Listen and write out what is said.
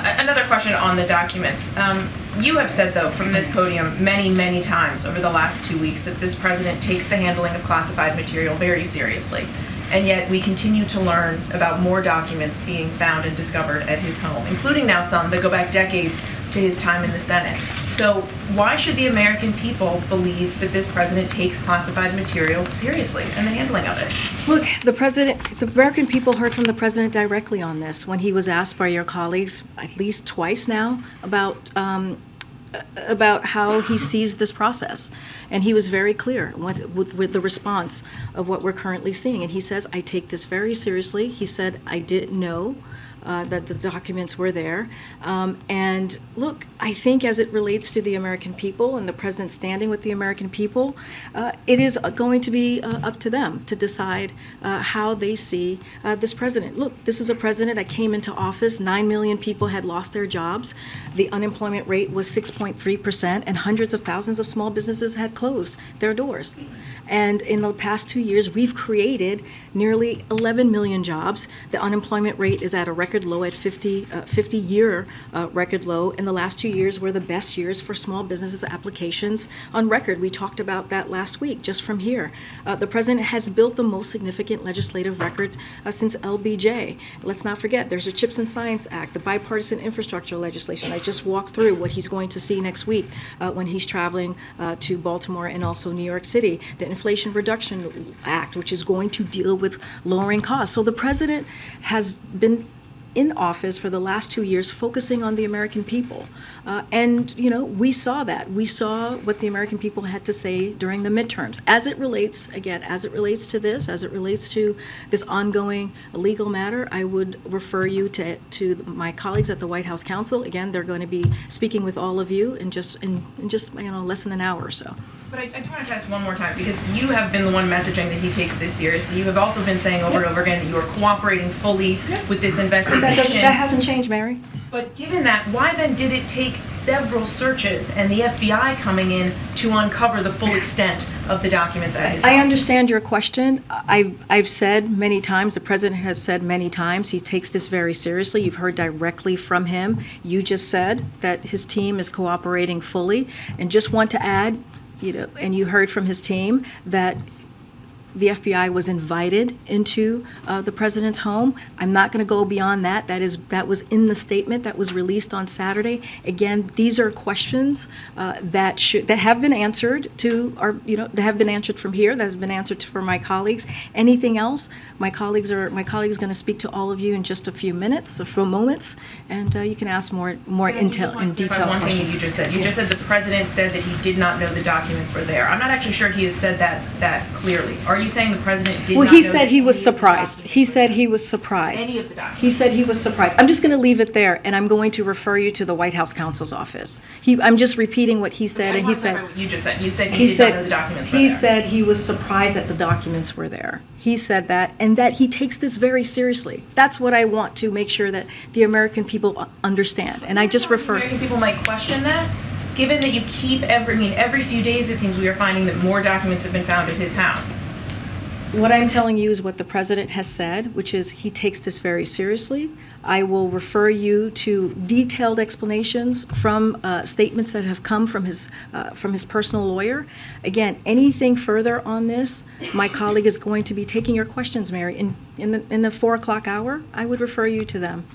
Another question on the documents. You have said, though, from this podium many, many times over the last 2 weeks that this president takes the handling of classified material very seriously. And yet we continue to learn about more documents being found and discovered at his home, including now some that go back decades to his time in the Senate. So why should the American people believe that this president takes classified material seriously and the handling of it? Look, the American people heard from the president directly on this when he was asked by your colleagues at least twice now about how he sees this process. And he was very clear with the response of what we're currently seeing. And he says, I take this very seriously. He said, I didn't know that the documents were there. And look, I think as it relates to the American people and the president standing with the American people, it is going to be up to them to decide how they see this president. Look, this is a president that came into office, 9 million people had lost their jobs. The unemployment rate was 6.3%, and hundreds of thousands of small businesses had closed their doors. And in the past 2 years, we've created nearly 11 million jobs. The unemployment rate is at a record low at 50-year record low. In the last 2 years were the best years for small businesses applications on record. We talked about that last week, just from here. The president has built the most significant legislative record since LBJ. Let's not forget, there's a CHIPS and Science Act, the bipartisan infrastructure legislation. I just walked through what he's going to see next week when he's traveling to Baltimore and also New York City. The Inflation Reduction Act, which is going to deal with lowering costs. So the president has been in office for the last 2 years focusing on the American people. And, you know, we saw that. We saw what the American people had to say during the midterms. As it relates, again, as it relates to this, as it relates to this ongoing legal matter, I would refer you to my colleagues at the White House Counsel. Again, they're going to be speaking with all of you in just less than an hour or so. But I do want to ask one more time, because you have been the one messaging that he takes this seriously. You have also been saying over and over again that you are cooperating fully with this investigation. That hasn't changed, Mary. But given that, why then did it take several searches and the FBI coming in to uncover the full extent of the documents at his house? I understand your question. I've said many times, the president has said many times, he takes this very seriously. You've heard directly from him. You just said that his team is cooperating fully. And just want to add, you know, and you heard from his team that the FBI was invited into the president's home. I'm not going to go beyond that. That was in the statement that was released on Saturday. Again, these are questions that have been answered that have been answered from here. That has been answered for my colleagues. Anything else? My colleague's going to speak to all of you in just a few minutes, a few moments, and you can ask more detailed one questions. Thing you just said. You just said the president said that he did not know the documents were there. I'm not actually sure he has said that clearly. Are you saying the president did not know? He said he was surprised. He said he was surprised. Any of the documents? He said he was surprised. I'm just going to leave it there, and I'm going to refer you to the White House counsel's office. I'm just repeating what he said, and he said. What you just said. You said he did not know the documents were there. He said he was surprised that the documents were there. He said that, and that he takes this very seriously. That's what I want to make sure that the American people understand. And I just refer. American people might question that, given that you keep every few days it seems we are finding that more documents have been found at his house. What I'm telling you is what the president has said, which is he takes this very seriously. I will refer you to detailed explanations from statements that have come from his personal lawyer. Again, anything further on this, my colleague is going to be taking your questions, Mary. In the 4 o'clock hour, I would refer you to them.